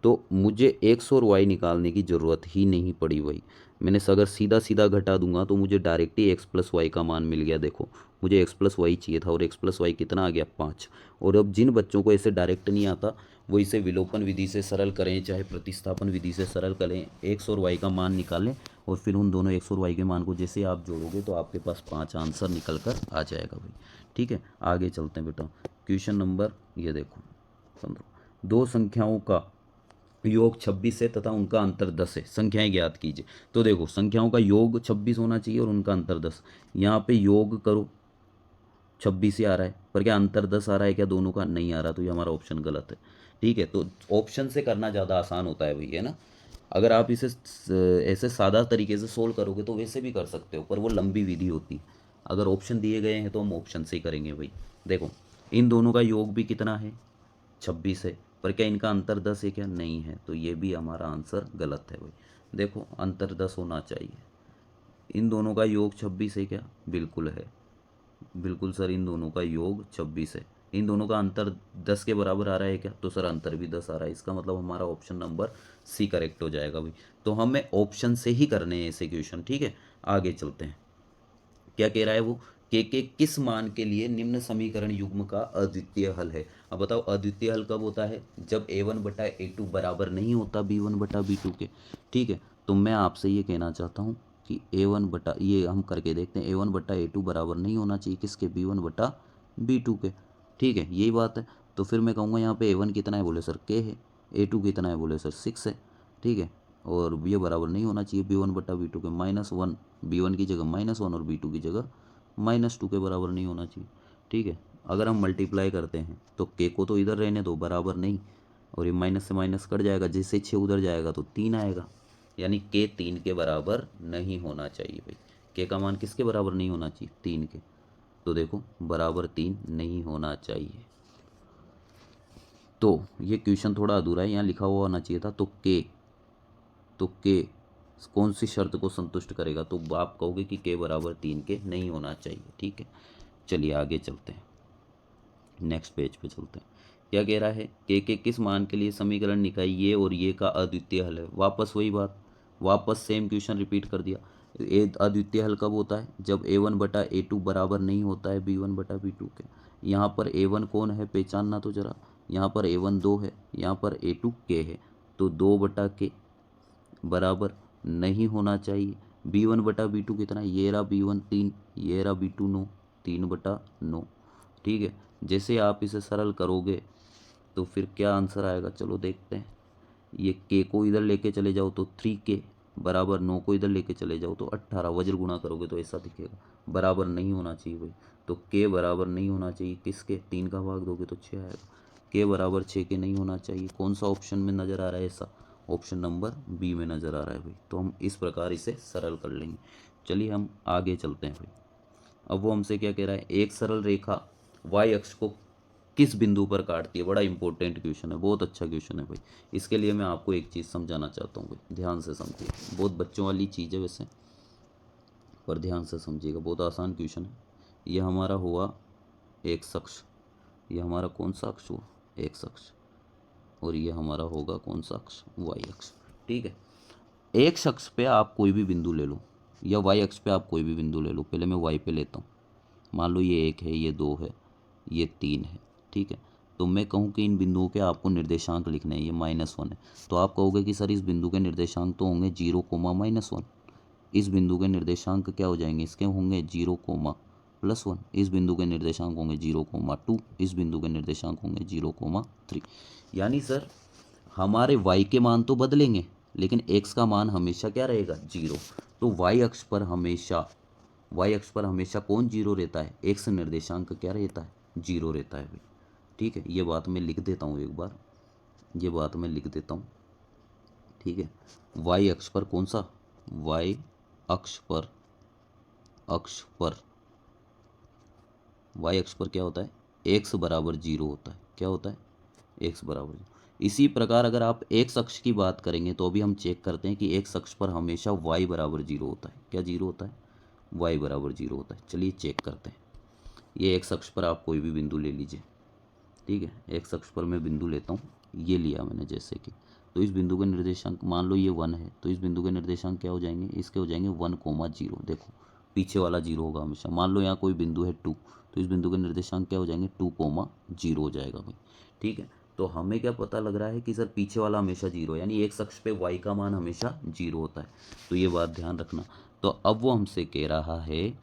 तो मुझे x और y निकालने की ज़रूरत ही नहीं पड़ी भाई। मैंने अगर सीधा सीधा घटा दूंगा तो मुझे डायरेक्ट ही x प्लस वाई का मान मिल गया। देखो मुझे x प्लस वाई चाहिए था और x प्लस वाई कितना आ गया, 5। और अब जिन बच्चों को ऐसे डायरेक्ट नहीं आता वो इसे विलोपन विधि से सरल करें चाहे प्रतिस्थापन विधि से सरल करें, x और y का मान निकालें और फिर उन दोनों x और y के मान को जैसे आप जोड़ोगे तो आपके पास 5 आंसर निकल कर आ जाएगा भाई। ठीक है, आगे चलते हैं बेटा। क्वेश्चन नंबर ये देखो 15, दो संख्याओं का योग 26 है तथा उनका अंतर 10 है, संख्याएं ज्ञात कीजिए। तो देखो संख्याओं का योग 26 होना चाहिए और उनका अंतर 10। यहाँ पे योग करो 26 ही आ रहा है, पर क्या अंतर 10 आ रहा है क्या दोनों का, नहीं आ रहा, तो ये हमारा ऑप्शन गलत है। ठीक है, तो ऑप्शन से करना ज़्यादा आसान होता है भाई, है ना। अगर आप इसे ऐसे सादा तरीके से सोल्व करोगे तो वैसे भी कर सकते हो, पर वो लंबी विधि होती है। अगर ऑप्शन दिए गए हैं तो हम ऑप्शन से ही करेंगे भाई। देखो इन दोनों का योग भी कितना है, 26 है, पर क्या इनका अंतर 10 है क्या, नहीं है, तो ये भी हमारा आंसर गलत है भाई। देखो अंतर 10 होना चाहिए। इन दोनों का योग 26 है क्या, बिल्कुल है, बिल्कुल सर इन दोनों का योग 26 है। इन दोनों का अंतर 10 के बराबर आ रहा है क्या, तो सर अंतर भी 10 आ रहा है। इसका मतलब हमारा ऑप्शन नंबर सी करेक्ट हो जाएगा भाई। तो हमें ऑप्शन से ही करने हैं ऐसे क्वेश्चन। ठीक है, आगे चलते हैं। क्या कह रहा है वो, के किस मान के लिए निम्न समीकरण युग्म का अद्वितीय हल है। अब बताओ अद्वितीय हल कब होता है, जब a1/a2 बराबर नहीं होता b1/b2 के। ठीक है, तो मैं आपसे ये कहना चाहता हूँ कि ये हम करके देखते हैं, a1/a2 बराबर नहीं होना चाहिए किसके, b1/b2 के। ठीक है, यही बात है। तो फिर मैं कहूँगा यहाँ पे a1 कितना है, बोले सर k है, a2 कितना है, बोले सर 6 है। ठीक है, और ये बराबर नहीं होना चाहिए b1/b2 के, -1, b1 की जगह -1 और b2 की जगह -2 के बराबर नहीं होना चाहिए। ठीक है, अगर हम मल्टीप्लाई करते हैं तो के को तो इधर रहने दो, बराबर नहीं, और ये माइनस से माइनस कट जाएगा, जैसे 6 उधर जाएगा तो 3 आएगा, यानी के 3 के बराबर नहीं होना चाहिए भाई। के का मान किसके बराबर नहीं होना चाहिए, 3 के। तो देखो बराबर 3 नहीं होना चाहिए। तो ये क्वेश्चन थोड़ा अधूरा है, यहाँ लिखा हुआ होना चाहिए था। तो के कौन सी शर्त को संतुष्ट करेगा, तो आप कहोगे कि के बराबर 3 के नहीं होना चाहिए। ठीक है, चलिए आगे चलते हैं, नेक्स्ट पेज पे चलते हैं। क्या कह रहा है, के किस मान के लिए समीकरण निकाय ये और ये का अद्वितीय हल है। वापस वही बात, वापस सेम क्वेश्चन रिपीट कर दिया। अद्वितीय हल कब होता है, जब a1/a2 बराबर नहीं होता है b1/b2 के। यहाँ पर a1 कौन है, पहचानना तो जरा। यहाँ पर a1 2 है, यहाँ पर a2 k है, तो 2/k बराबर नहीं होना चाहिए। b1/b2 कितना है, ये रहा b1 3, ये रहा b2 9, 3/9। ठीक है, जैसे आप इसे सरल करोगे तो फिर क्या आंसर आएगा, चलो देखते हैं। ये के को इधर लेके चले जाओ तो 3k बराबर 9 को इधर लेके चले जाओ तो 18, वज्र गुणा करोगे तो ऐसा दिखेगा, बराबर नहीं होना चाहिए भाई। तो के बराबर नहीं होना चाहिए किसके, 3 का भाग दोगे तो 6 आएगा, के बराबर 6 के नहीं होना चाहिए। कौन सा ऑप्शन में नज़र आ रहा है ऐसा, ऑप्शन नंबर बी में नज़र आ रहा है भाई। तो हम इस प्रकार इसे सरल कर लेंगे। चलिए हम आगे चलते हैं भाई। अब वो हमसे क्या कह रहा है, एक सरल रेखा वाई अक्ष को किस बिंदु पर काटती है। बड़ा इंपॉर्टेंट क्वेश्चन है, बहुत अच्छा क्वेश्चन है भाई। इसके लिए मैं आपको एक चीज़ समझाना चाहता हूँ भाई, ध्यान से समझिए। बहुत बच्चों वाली चीज़ है वैसे, पर ध्यान से समझिएगा, बहुत आसान क्वेश्चन है। ये हमारा हुआ एक अक्ष, ये हमारा कौन सा अक्ष हुआ, एक अक्ष, और ये हमारा होगा कौन सा अक्ष, वाई अक्ष। ठीक है, एक अक्ष पे आप कोई भी बिंदु ले लो या वाई अक्ष पे आप कोई भी बिंदु ले लो। पहले मैं वाई पे लेता हूँ, मान लो ये 1 है, ये 2 है, ये 3 है। ठीक है, तो मैं कहूँ कि इन बिंदुओं के आपको निर्देशांक लिखने हैं, ये -1 है, तो आप कहोगे कि सर इस बिंदु के निर्देशांक तो होंगे 0, -1। इस बिंदु के निर्देशांक क्या हो जाएंगे, इसके होंगे 0, +1। इस बिंदु के निर्देशांक होंगे 0, 2। इस बिंदु के निर्देशांक होंगे 0, 3। यानी सर हमारे y के मान तो बदलेंगे लेकिन x का मान हमेशा क्या रहेगा, 0। तो y अक्ष पर हमेशा कौन 0 रहता है, x निर्देशांक क्या रहता है, 0 रहता है भाई। ठीक है, ये बात मैं लिख देता हूँ एक बार, ये बात मैं लिख देता हूँ। ठीक है, y अक्ष पर कौन सा, y अक्ष पर y अक्ष पर क्या होता है, x बराबर 0 होता है। क्या होता है, एक्स बराबर 0। इसी प्रकार अगर आप एक्स अक्ष की बात करेंगे तो अभी हम चेक करते हैं कि एक्स अक्ष पर हमेशा वाई बराबर 0 होता है। क्या 0 होता है? वाई बराबर 0 होता है। चलिए चेक करते हैं। ये एक्स अक्ष पर आप कोई भी बिंदु ले लीजिए, ठीक है। एक्स अक्ष पर मैं बिंदु लेता हूँ, ये लिया मैंने जैसे कि, तो इस बिंदु के निर्देशांक मान लो ये 1 है, तो इस बिंदु के निर्देशांक क्या हो जाएंगे? इसके हो जाएंगे 1,0। देखो पीछे वाला 0 होगा हमेशा। मान लो यहाँ कोई बिंदु है 2, तो इस बिंदु के निर्देशांक क्या हो जाएंगे? 2,0 हो जाएगा भाई, ठीक है। तो हमें क्या पता लग रहा है कि सर पीछे वाला हमेशा 0, यानी एक्स अक्ष पे वाई का मान हमेशा 0 होता है। तो ये बात ध्यान रखना। तो अब वो हमसे कह रहा है,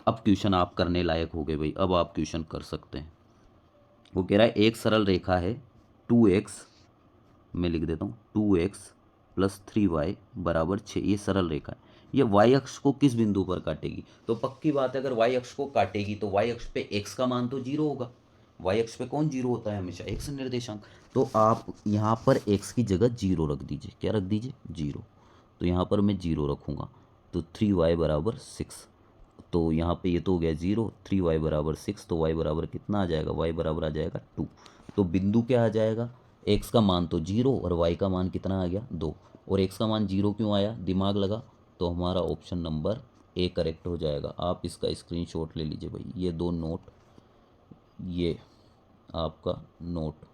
अब क्वेश्चन आप करने लायक हो गए भाई, अब आप क्वेश्चन कर सकते हैं। वो कह रहा है एक सरल रेखा है 2x, मैं लिख देता हूँ 2x + 3y = 6। ये सरल रेखा है, ये y अक्ष को किस बिंदु पर काटेगी? तो पक्की बात है, अगर y अक्ष को काटेगी तो y अक्ष पे x का मान तो 0 होगा। y अक्ष पे कौन 0 होता है? हमेशा x निर्देशांक। तो आप यहाँ पर x की जगह 0 रख दीजिए। क्या रख दीजिए? 0। तो यहाँ पर मैं 0 रखूँगा, तो 3y = 6। तो यहाँ पे ये तो हो गया 0, 3y = 6, तो y बराबर कितना आ जाएगा? y बराबर आ जाएगा 2। तो बिंदु क्या आ जाएगा? x का मान तो 0 और y का मान कितना आ गया? 2। और x का मान 0 क्यों आया? दिमाग लगा। तो हमारा ऑप्शन नंबर ए करेक्ट हो जाएगा। आप इसका स्क्रीनशॉट ले लीजिए भाई, ये 2 नोट, ये आपका नोट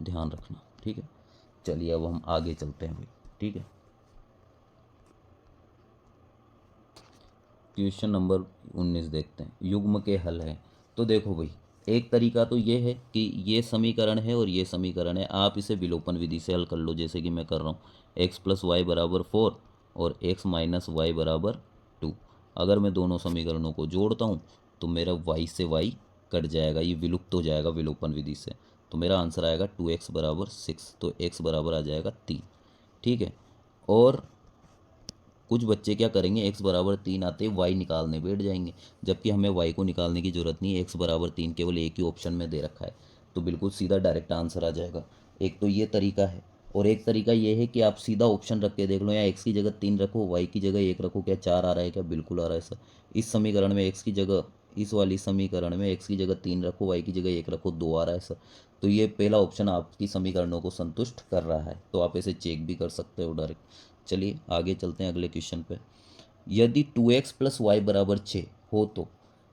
ध्यान रखना, ठीक है। चलिए अब हम आगे चलते हैं भाई, ठीक है। क्वेश्चन नंबर 19 देखते हैं। युग्म के हल है। तो देखो भाई, एक तरीका तो ये है कि ये समीकरण है और ये समीकरण है, आप इसे विलोपन विधि से हल कर लो, जैसे कि मैं कर रहा हूँ। x + y = 4 और x - y = 2। अगर मैं दोनों समीकरणों को जोड़ता हूँ तो मेरा y से y कट जाएगा, ये विलुप्त हो जाएगा विलोपन विधि से। तो मेरा आंसर आएगा 2x = 6, तो x बराबर आ जाएगा 3, ठीक है। और कुछ बच्चे क्या करेंगे, x = 3 आते ही y निकालने बैठ जाएंगे, जबकि हमें y को निकालने की ज़रूरत नहीं है। x = 3 केवल एक ही ऑप्शन में दे रखा है, तो बिल्कुल सीधा डायरेक्ट आंसर आ जाएगा। एक तो ये तरीका है, और एक तरीका ये है कि आप सीधा ऑप्शन रख के देख लो, या x की जगह 3 रखो, y की जगह 1 रखो। क्या 4 आ रहा है? क्या बिल्कुल आ रहा है सर। इस समीकरण में x की जगह, इस वाली समीकरण में x की जगह 3 रखो, y की जगह 1 रखो, 2 आ रहा है सर। तो ये पहला ऑप्शन आपकी समीकरणों को संतुष्ट कर रहा है, तो आप इसे चेक भी कर सकते हो डायरेक्ट। चलिए आगे चलते हैं अगले क्वेश्चन पे। यदि 2x + y = 6 हो तो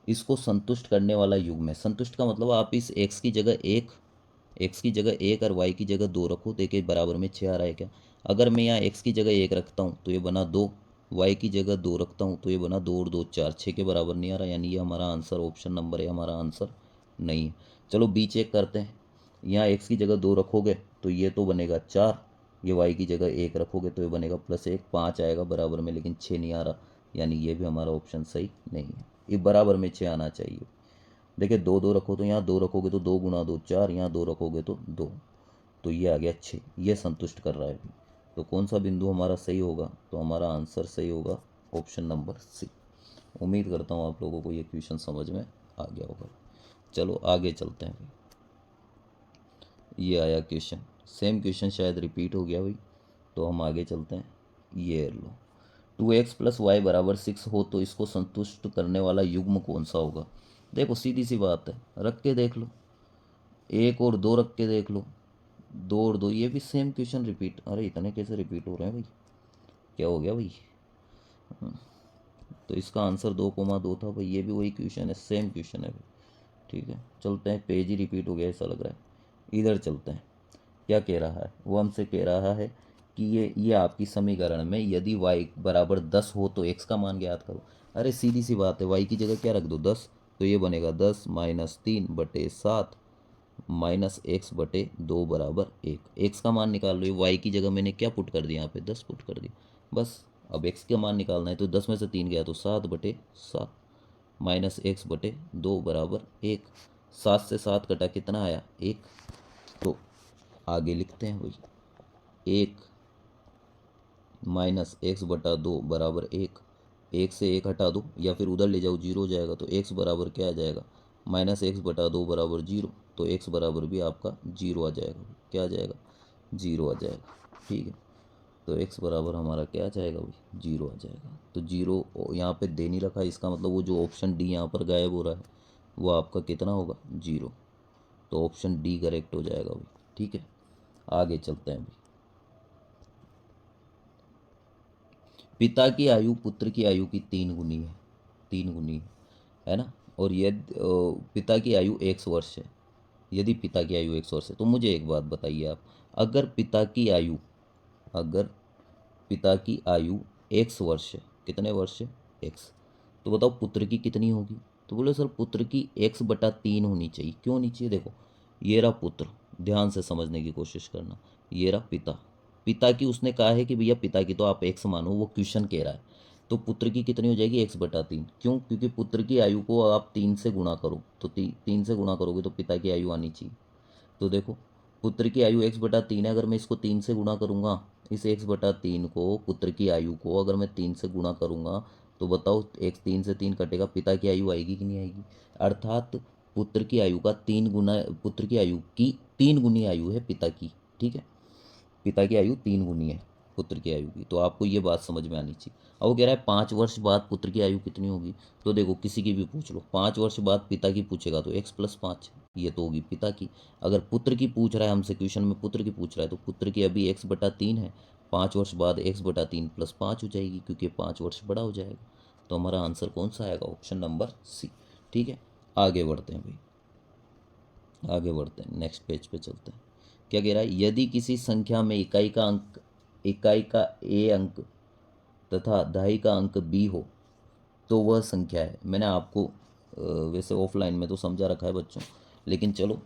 इसको संतुष्ट करने वाला युग्म है। संतुष्ट का मतलब आप इस x की जगह 1 और y की जगह 2 रखो। देखिए बराबर में 6 आ रहा है क्या? अगर मैं यहाँ x की जगह 1 रखता हूँ तो ये बना 2, y की जगह 2 रखता हूँ तो ये बना 2 और 2 4, 6 के बराबर नहीं आ रहा, यानी ये हमारा आंसर ऑप्शन नंबर है, हमारा आंसर नहीं है। चलो बी चेक करते हैं। यहाँ x की जगह 2 रखोगे तो ये तो बनेगा 4, ये y की जगह 1 रखोगे तो ये बनेगा +1, 5 आएगा बराबर में, लेकिन 6 नहीं आ रहा, यानी ये भी हमारा ऑप्शन सही नहीं है। ये बराबर में 6 आना चाहिए। देखिए 2 2 रखो तो यहाँ 2 रखोगे तो 2 × 2 4, यहाँ 2 रखोगे तो 2, तो ये आ गया 6। ये संतुष्ट कर रहा है अभी। तो कौन सा बिंदु हमारा सही होगा? तो हमारा आंसर सही होगा ऑप्शन नंबर सी। उम्मीद करता हूँ आप लोगों को ये क्वेश्चन समझ में आ गया होगा। चलो आगे चलते हैं भाई। ये आया क्वेश्चन, सेम क्वेश्चन शायद रिपीट हो गया भाई, तो हम आगे चलते हैं। ये लो, 2x + y = 6 हो तो इसको संतुष्ट करने वाला युग्म कौन सा होगा? देखो सीधी सी बात है, रख के देख लो, 1 और 2 रख के देख लो, 2 और 2, ये भी सेम क्वेश्चन रिपीट। अरे इतने कैसे रिपीट हो रहे हैं भाई, क्या हो गया भाई? तो इसका आंसर 2,2 था भाई, ये भी वही क्वेश्चन है, सेम क्वेश्चन है भाई, ठीक है। चलते हैं, पेज ही रिपीट हो गया ऐसा लग रहा है। इधर चलते हैं, क्या कह रहा है? वो हमसे कह रहा है कि ये आपकी समीकरण में यदि y = 10 हो तो x का मान ज्ञात करो। अरे सीधी सी बात है, y की जगह क्या रख दो? 10, तो ये बनेगा 10 - 3/7 -x/2 = 1। x का मान निकाल लो, y की जगह मैंने क्या पुट कर दिया? यहाँ पे 10 पुट कर दिया बस। अब x का मान निकालना है तो 10 में से 3 गया तो 7/7 -x/2 = 1। 7 से 7 कटा कितना आया? 1। तो आगे लिखते हैं भाई, 1 - x/2 = 1। 1 से 1 हटा दो या फिर उधर ले जाओ, 0 हो जाएगा। तो x बराबर क्या आ जाएगा? -x/2 = 0। तो x बराबर भी आपका 0 आ जाएगा। क्या आ जाएगा? 0 आ जाएगा, ठीक है। तो x बराबर हमारा क्या आ जाएगा भाई? 0 आ जाएगा। तो 0 यहाँ पे दे नहीं रखा, इसका मतलब वो जो ऑप्शन डी यहाँ पर गायब हो रहा है वो आपका कितना होगा? 0। तो ऑप्शन डी करेक्ट हो जाएगा भाई। ठीक है, आगे चलते हैं अभी। पिता की आयु पुत्र की आयु की 3 गुनी है, 3 गुनी है ना। और यदि पिता की आयु 100 वर्ष है, यदि पिता की आयु 100 वर्ष है, तो मुझे एक बात बताइए आप, अगर पिता की आयु, अगर पिता की आयु 100 वर्ष है, कितने वर्ष है, एक्स, तो बताओ पुत्र की कितनी होगी। तो बोले सर पुत्र की 1/3 होनी चाहिए। क्यों होनी चाहिए, देखो ये रहा पुत्र, ध्यान से समझने की कोशिश करना, ये रहा पिता, पिता की उसने कहा है कि भैया पिता की तो आप एक्स मानो, वो क्वेश्चन कह रहा है, तो पुत्र की कितनी हो जाएगी 1/3। क्यों, क्योंकि पुत्र की आयु को आप 3 से गुणा करो, तो 3 से गुणा करोगे तो पिता की आयु आनी चाहिए। तो देखो पुत्र की आयु 1/3 है, अगर मैं इसको 3 से गुणा करूंगा, इस 1/3 को, पुत्र की आयु को अगर मैं 3 से गुणा करूंगा, तो बताओ एक 3 से 3 कटेगा, पिता की आयु आएगी कि नहीं आएगी। अर्थात पुत्र की आयु का 3 गुना, पुत्र की आयु की 3 गुनी आयु है पिता की, ठीक है, पिता की आयु 3 गुनी है पुत्र की आयु की। तो आपको ये बात समझ में आनी चाहिए। अब वो कह रहा है 5 वर्ष बाद पुत्र की आयु कितनी होगी, तो देखो किसी की भी पूछ लो, 5 वर्ष बाद पिता की पूछेगा तो x+5, ये तो होगी पिता की। अगर पुत्र की पूछ रहा है हमसे, क्वेश्चन में पुत्र की पूछ रहा है, तो पुत्र की अभी 1/3 है, 5 वर्ष बाद 1/3 + 5 हो जाएगी, क्योंकि 5 वर्ष बड़ा हो जाएगा। तो हमारा आंसर कौन सा आएगा, ऑप्शन नंबर सी। ठीक है, आगे बढ़ते हैं भाई, आगे बढ़ते हैं, नेक्स्ट पेज पे चलते हैं। क्या कह रहा है, यदि किसी संख्या में इकाई का अंक, इकाई का ए अंक तथा दहाई का अंक बी हो तो वह संख्या है। मैंने आपको वैसे ऑफलाइन में तो समझा रखा है बच्चों, लेकिन चलो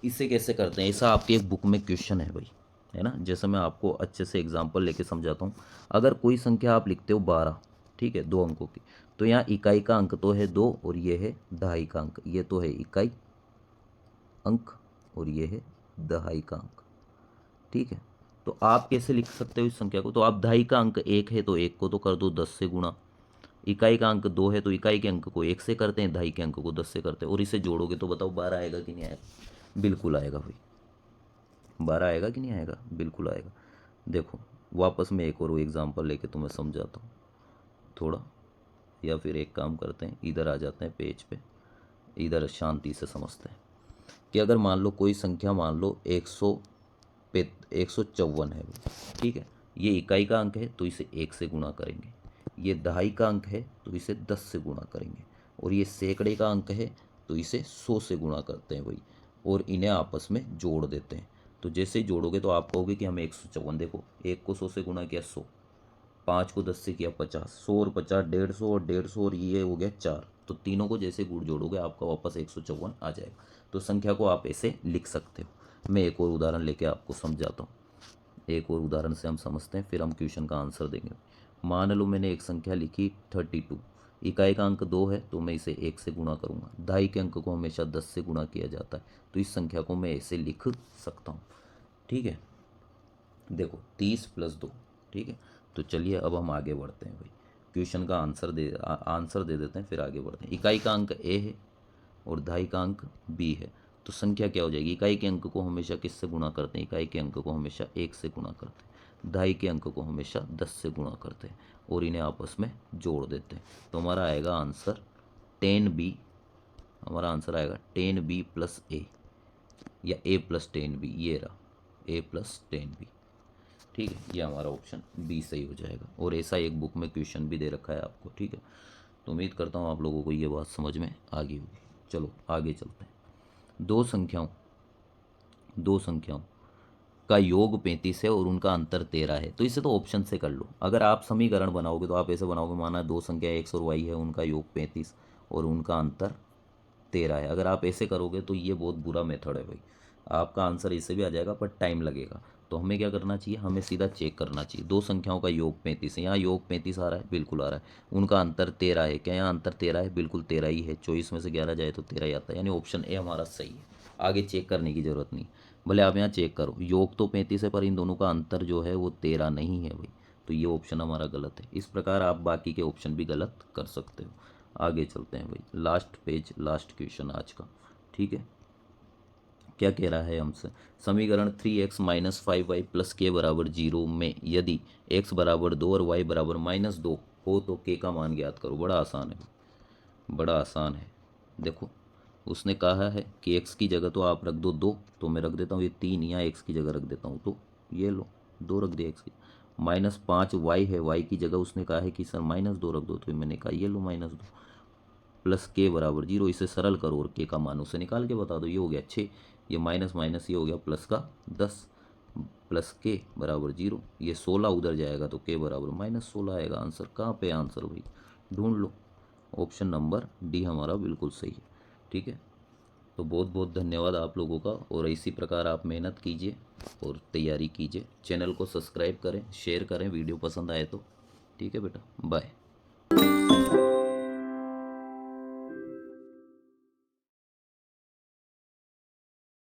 इसे कैसे करते हैं, ऐसा आपकी एक बुक में क्वेश्चन है भाई, है ना। जैसे मैं आपको अच्छे से एग्जांपल लेके समझाता हूँ। अगर कोई संख्या आप लिखते हो 12, ठीक है, 2 अंकों की, तो यहाँ इकाई का अंक तो है 2 और ये है दहाई का अंक, ये तो है इकाई अंक और ये है दहाई का अंक, ठीक है। तो आप कैसे लिख सकते हो इस संख्या को, तो आप दहाई का अंक 1 है तो 1 को तो कर दो 10 से गुणा, इकाई का अंक 2 है तो इकाई के अंक को 1 से करते हैं, दहाई के अंक को 10 से करते हैं, और इसे जोड़ोगे तो बताओ 12 आएगा कि नहीं आएगा, बिल्कुल आएगा भाई, 12 आएगा कि नहीं आएगा, बिल्कुल आएगा। देखो वापस मैं एक और एग्जांपल लेके तुम्हें समझाता हूँ थोड़ा, या फिर एक काम करते हैं, इधर आ जाते हैं पेज पे, इधर शांति से समझते हैं कि अगर मान लो कोई संख्या, मान लो 154 है, ठीक है, ये इकाई का अंक है तो इसे 1 से गुणा करेंगे, ये दहाई का अंक है तो इसे 10 से गुणा करेंगे, और ये सैकड़े का अंक है तो इसे 100 से गुणा करते हैं भाई, और इन्हें आपस में जोड़ देते हैं। तो जैसे ही जोड़ोगे तो आप कहोगे कि हमें 154, देखो 1 को 100 से गुणा किया 100, 5 को 10 से किया 50, 100 और 50 150, और 150 और ये हो गया 4, तो तीनों को जैसे गुण जोड़ोगे आपका वापस 154 आ जाएगा। तो संख्या को आप ऐसे लिख सकते हो। मैं एक और उदाहरण लेके आपको समझाता हूँ, एक और उदाहरण से हम समझते हैं, फिर हम क्वेश्चन का आंसर देंगे। मान लो मैंने एक संख्या लिखी 32, इकाई का अंक 2 है तो मैं इसे 1 से गुणा करूँगा, दहाई के अंक को हमेशा 10 से गुणा किया जाता है, तो इस संख्या को मैं ऐसे लिख सकता हूँ, ठीक है। देखो 30+2, ठीक है। तो चलिए अब हम आगे बढ़ते हैं भाई, क्वेश्चन का आंसर दे देते हैं, फिर आगे बढ़ते हैं। इकाई का अंक ए है और दहाई का अंक बी है, तो संख्या क्या हो जाएगी, इकाई के अंक को हमेशा किससे गुणा करते हैं, इकाई के अंक को हमेशा 1 से गुणा करते हैं, दहाई के अंक को हमेशा 10 से गुणा करते हैं, और इन्हें आपस में जोड़ देते हैं। तो हमारा आएगा आंसर 10b, हमारा आंसर आएगा 10b + a, या a + 10b, ये रहा a + 10b, ठीक है। ये हमारा ऑप्शन बी सही हो जाएगा, और ऐसा एक बुक में क्वेश्चन भी दे रखा है आपको, ठीक है। तो उम्मीद करता हूँ आप लोगों को ये बात समझ में आ गई होगी। चलो आगे चलते हैं। दो संख्याओं का योग 35 है और उनका अंतर 13 है, तो इसे तो ऑप्शन से कर लो। अगर आप समीकरण बनाओगे तो आप ऐसे बनाओगे, माना दो संख्या x और y है, उनका योग 35 और उनका अंतर 13 है। अगर आप ऐसे करोगे तो ये बहुत बुरा मेथड है भाई, आपका आंसर इससे भी आ जाएगा पर टाइम लगेगा। तो हमें क्या करना चाहिए, हमें सीधा चेक करना चाहिए, दो संख्याओं का योग 35 है, यहाँ योग 35 आ रहा है, बिल्कुल आ रहा है। उनका अंतर 13 है, क्या यहाँ अंतर 13 है, बिल्कुल 13 ही है, 24 में से 11 जाए तो 13 ही आता है, यानी ऑप्शन ए हमारा सही है। आगे चेक करने की ज़रूरत नहीं, भले आप यहाँ चेक करो, योग तो 35 है पर इन दोनों का अंतर जो है वो 13 नहीं है भाई, तो ये ऑप्शन हमारा गलत है। इस प्रकार आप बाकी के ऑप्शन भी गलत कर सकते हो। आगे चलते हैं भाई, लास्ट पेज, लास्ट क्वेश्चन आज का, ठीक है। क्या कह रहा है हमसे, समीकरण 3x - 5y + k = 0 में यदि x = 2 और y = -2 हो तो k का मान ज्ञात करो। बड़ा आसान है, बड़ा आसान है। देखो उसने कहा है कि एक्स की जगह तो आप रख दो 2, तो मैं रख देता हूँ ये 3, यहाँ एक्स की जगह रख देता हूँ, तो ये लो 2 रख दिया एक्स की। -5 वाई है, वाई की जगह उसने कहा है कि सर -2 रख दो, तो मैंने कहा ये लो -2 प्लस के बराबर 0। इसे सरल करो और के का मान उसे निकाल के बता दो। ये हो गया 6, ये माइनस माइनस ये हो गया प्लस का 10, प्लस के बराबर 0। ये 16 उधर जाएगा तो के बराबर -16 आएगा। आंसर कहाँ पे आंसर भाई, ढूंढ लो। ऑप्शन नंबर डी हमारा बिल्कुल सही है। ठीक है, तो बहुत बहुत धन्यवाद आप लोगों का, और इसी प्रकार आप मेहनत कीजिए और तैयारी कीजिए। चैनल को सब्सक्राइब करें, शेयर करें वीडियो पसंद आए तो। ठीक है बेटा, बाय।